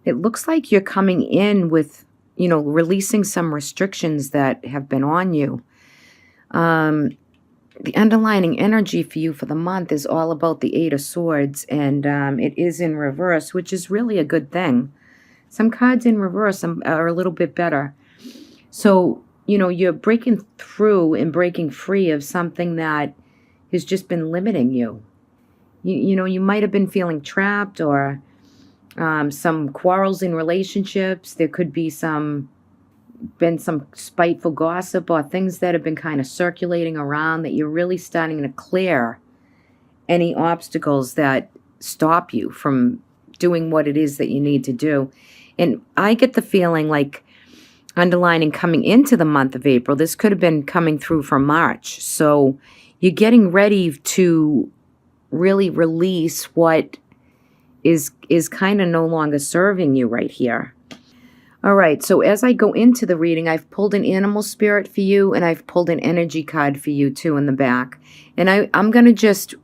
It looks like you're coming in with, releasing some restrictions that have been on you. Um, the underlining energy for you for the month is all about the Eight of Swords, and it is in reverse, which is really a good thing. Some cards in reverse are a little bit better. So, you're breaking through and breaking free of something that has just been limiting you. You might have been feeling trapped, or some quarrels in relationships. There could be been some spiteful gossip or things that have been kind of circulating around, that you're really starting to clear any obstacles that stop you from doing what it is that you need to do. And I get the feeling like, underlining coming into the month of April, this could have been coming through from March. So you're getting ready to really release what is kind of no longer serving you right here. All right, so as I go into the reading, I've pulled an animal spirit for you, and I've pulled an energy card for you too in the back. And I'm going to just,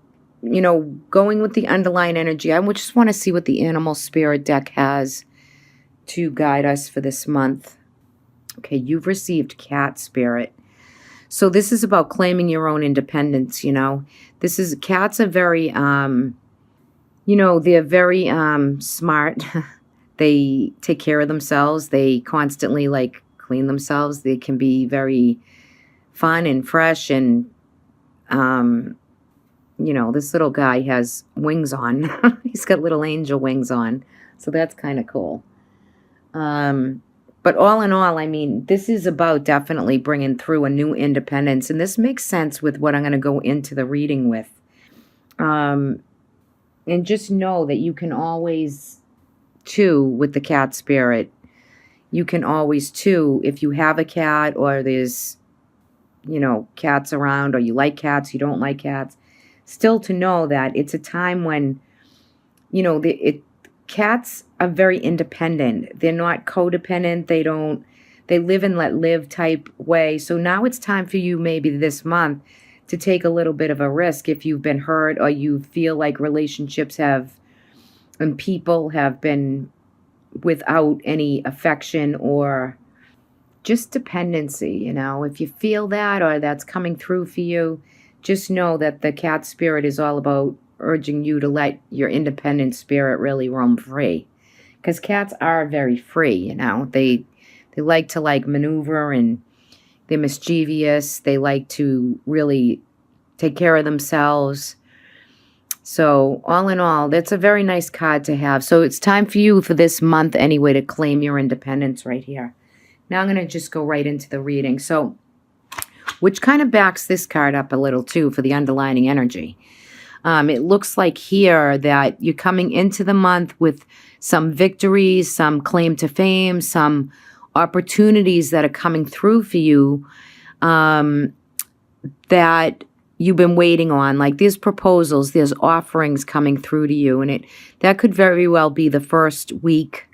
going with the underlying energy, I just want to see what the animal spirit deck has to guide us for this month. Okay, you've received cat spirit. So this is about claiming your own independence, Cats are very, they're very smart. They take care of themselves. They constantly clean themselves. They can be very fun and fresh. And, this little guy has wings on. He's got little angel wings on. So that's kind of cool. But all in all, this is about definitely bringing through a new independence. And this makes sense with what I'm going to go into the reading with. And just know that you can always, too, with the cat spirit, you can always, too, if you have a cat, or there's, cats around, or you like cats, you don't like cats, still to know that it's a time when, cats are very independent. They're not codependent. They live and let live type way. So now it's time for you, maybe this month, to take a little bit of a risk if you've been hurt, or you feel like relationships and people have been without any affection or just dependency, If you feel that, or that's coming through for you, just know that the cat spirit is all about urging you to let your independent spirit really roam free. Because cats are very free, They like to maneuver, and they're mischievous. They like to really take care of themselves. So all in all, that's a very nice card to have. So it's time for you for this month anyway to claim your independence right here. Now I'm going to just go right into the reading. So, which kind of backs this card up a little too for the underlining energy. It looks like here that you're coming into the month with some victories, some claim to fame, some opportunities that are coming through for you that you've been waiting on. Like there's proposals, there's offerings coming through to you. And that could very well be the first week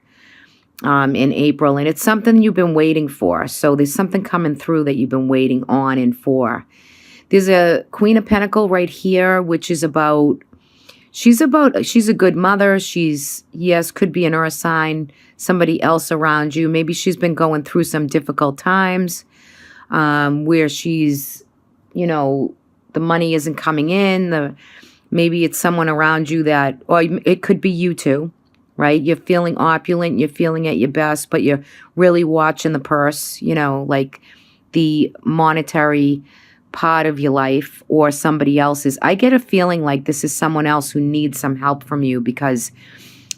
in April. And it's something you've been waiting for. So there's something coming through that you've been waiting on and for. There's a Queen of Pentacles right here, which is she's a good mother. Could be an earth sign, somebody else around you. Maybe she's been going through some difficult times where she's, the money isn't coming in. Maybe it's someone around you or it could be you too, right? You're feeling opulent, you're feeling at your best, but you're really watching the purse, like the monetary part of your life or somebody else's. I get a feeling like this is someone else who needs some help from you because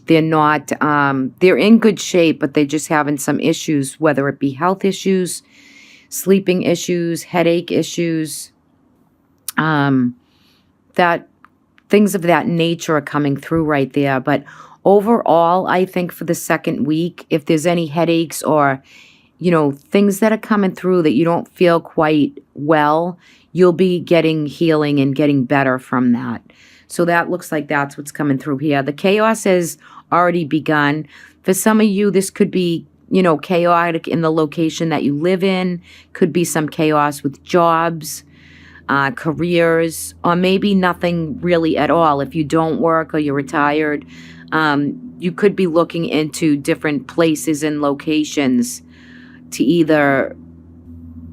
they're not, they're in good shape, but they're just having some issues, whether it be health issues, sleeping issues, headache issues, that things of that nature are coming through right there. But overall, I think for the second week, if there's any headaches or things that are coming through that you don't feel quite well, you'll be getting healing and getting better from that. So that looks like that's what's coming through here. The chaos has already begun. For some of you, this could be, chaotic in the location that you live in. Could be some chaos with jobs, careers, or maybe nothing really at all. If you don't work or you're retired, You could be looking into different places and locations to either,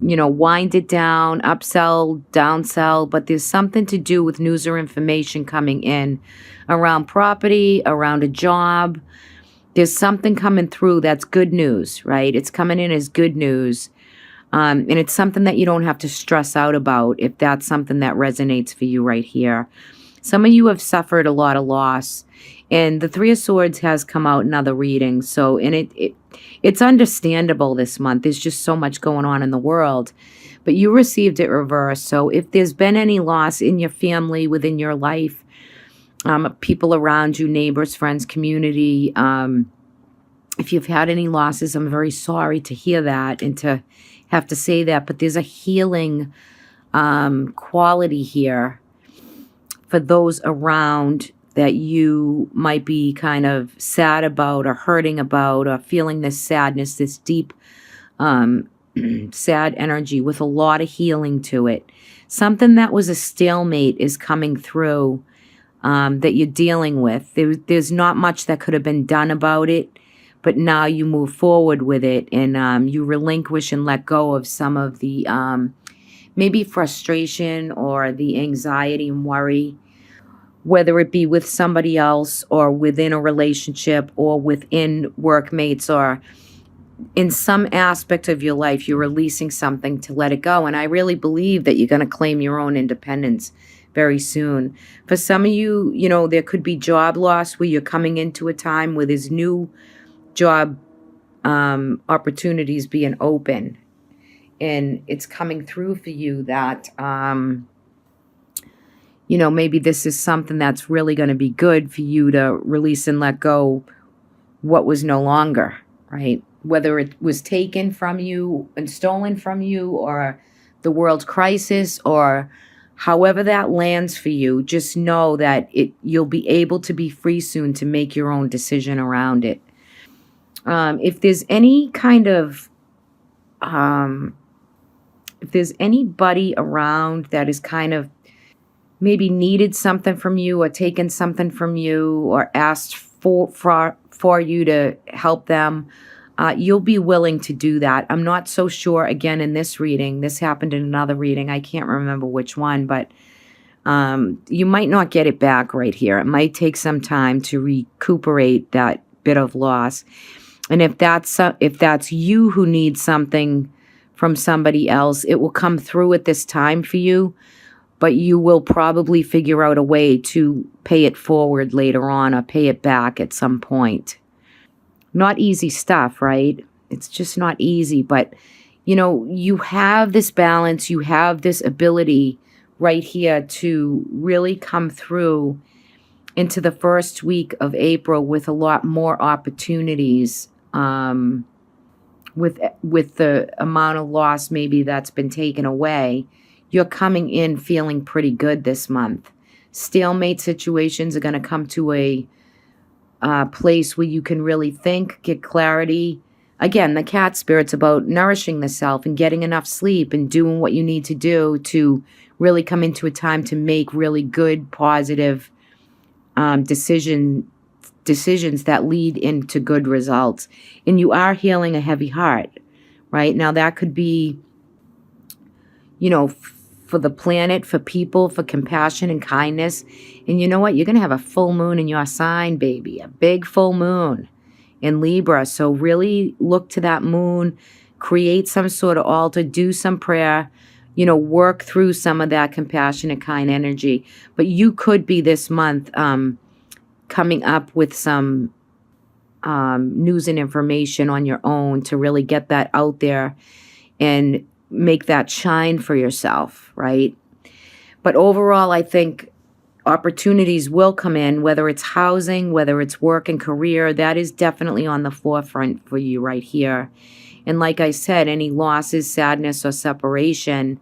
wind it down, upsell, downsell, but there's something to do with news or information coming in around property, around a job. There's something coming through that's good news, right? It's coming in as good news. And it's something that you don't have to stress out about if that's something that resonates for you right here. Some of you have suffered a lot of loss, and the Three of Swords has come out in other readings. So, and it's understandable this month. There's just so much going on in the world, but you received it reversed. So if there's been any loss in your family, within your life, people around you, neighbors, friends, community, if you've had any losses, I'm very sorry to hear that and to have to say that, but there's a healing quality here for those around that you might be kind of sad about or hurting about or feeling this sadness, this deep sad energy with a lot of healing to it. Something that was a stalemate is coming through that you're dealing with. There's not much that could have been done about it, but now you move forward with it and you relinquish and let go of some of the maybe frustration or the anxiety and worry, whether it be with somebody else or within a relationship or within workmates or in some aspect of your life. You're releasing something to let it go. And I really believe that you're going to claim your own independence very soon. For some of you, there could be job loss where you're coming into a time where there's new job opportunities being open. And it's coming through for you that, maybe this is something that's really going to be good for you to release and let go what was no longer, right? Whether it was taken from you and stolen from you or the world's crisis or however that lands for you, just know that you'll be able to be free soon to make your own decision around it. If there's any kind of, if there's anybody around that is kind of maybe needed something from you or taken something from you or asked for you to help them, you'll be willing to do that. I'm not so sure, again, in this reading. This happened in another reading. I can't remember which one, but you might not get it back right here. It might take some time to recuperate that bit of loss. And if that's you who needs something from somebody else, it will come through at this time for you, but you will probably figure out a way to pay it forward later on or pay it back at some point. Not easy stuff, right? It's just not easy, but you have this balance, you have this ability right here to really come through into the first week of April with a lot more opportunities, with the amount of loss maybe that's been taken away. You're coming in feeling pretty good this month. Stalemate situations are going to come to a place where you can really think, get clarity. Again, the cat spirit's about nourishing the self and getting enough sleep and doing what you need to do to really come into a time to make really good, positive decisions that lead into good results. And you are healing a heavy heart, right? Now that could be, for the planet, for people, for compassion and kindness. And you know what? You're going to have a full moon in your sign, baby. A big full moon in Libra. So really look to that moon, create some sort of altar, do some prayer, work through some of that compassionate, kind energy. But you could be this month coming up with some news and information on your own to really get that out there and make that shine for yourself, right? But overall, I think opportunities will come in, whether it's housing, whether it's work and career. That is definitely on the forefront for you right here. And like I said, any losses, sadness, or separation,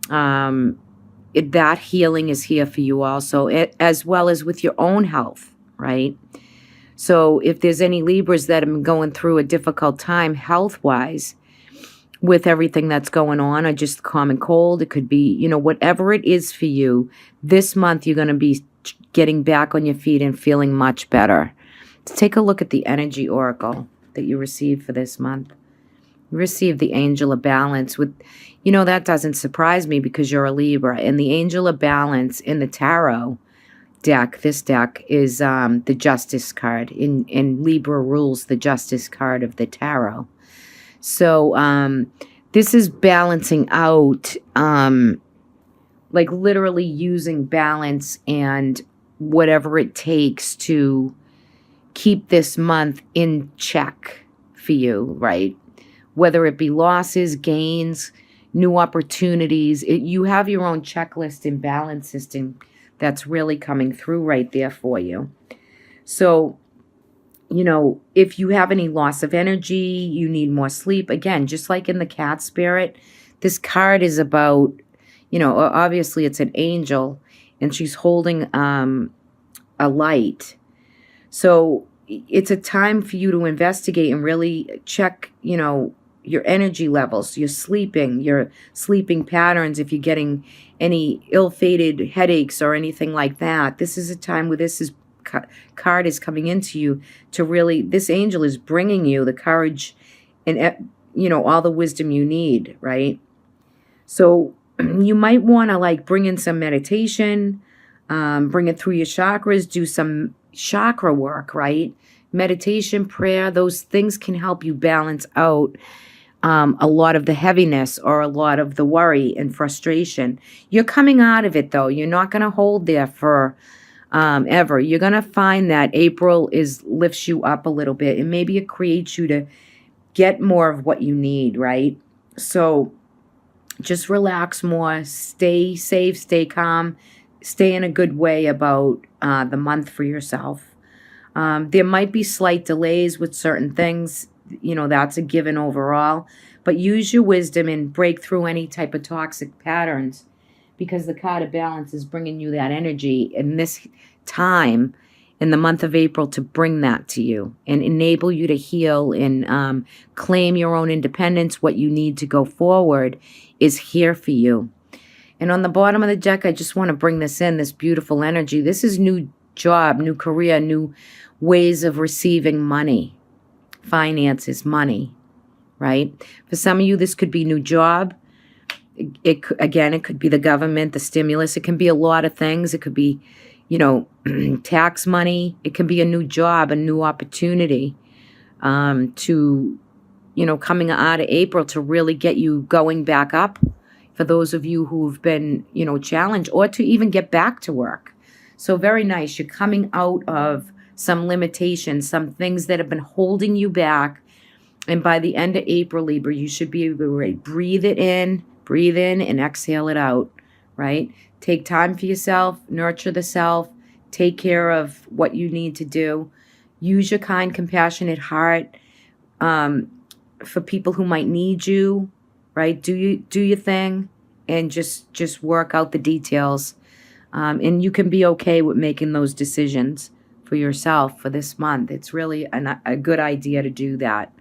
that healing is here for you also, as well as with your own health, right? So if there's any Libras that have been going through a difficult time health-wise with everything that's going on, or just common cold, it could be, whatever it is for you, this month you're going to be getting back on your feet and feeling much better. Let's take a look at the energy oracle that you received for this month. You received the Angel of Balance. With, that doesn't surprise me because you're a Libra. And the Angel of Balance in the tarot deck, this deck, is the Justice card. In Libra rules the Justice card of the tarot. So this is balancing out, like literally using balance and whatever it takes to keep this month in check for you, right? Whether it be losses, gains, new opportunities. You have your own checklist and balance system that's really coming through right there for you. So, if you have any loss of energy, you need more sleep. Again, just like in the cat spirit, this card is about, obviously it's an angel and she's holding a light. So it's a time for you to investigate and really check, your energy levels, your sleeping patterns, if you're getting any ill-fated headaches or anything like that. This is a time where this card is coming into you to really, this angel is bringing you the courage and, all the wisdom you need, right? So you might want to bring in some meditation, bring it through your chakras, do some chakra work, right? Meditation, prayer, those things can help you balance out a lot of the heaviness or a lot of the worry and frustration. You're coming out of it, though. You're not going to hold there for ever. You're going to find that April lifts you up a little bit, and maybe it creates you to get more of what you need, right? So just relax more, stay safe, stay calm, stay in a good way about the month for yourself. There might be slight delays with certain things. That's a given overall. But use your wisdom and break through any type of toxic patterns, because the card of balance is bringing you that energy in this time in the month of April to bring that to you and enable you to heal and claim your own independence. What you need to go forward is here for you. And on the bottom of the deck, I just want to bring this beautiful energy. This is new job, new career, new ways of receiving money. Finances, money, right? For some of you, this could be new job. It could be the government, the stimulus. It can be a lot of things. It could be, tax money. It can be a new job, a new opportunity to, coming out of April to really get you going back up for those of you who've been, challenged, or to even get back to work. So very nice. You're coming out of some limitations, some things that have been holding you back. And by the end of April, Libra, you should be able to breathe in and exhale it out, right? Take time for yourself, nurture the self, take care of what you need to do. Use your kind, compassionate heart for people who might need you, right? Do your thing and just work out the details. And you can be okay with making those decisions for yourself for this month. It's really a good idea to do that.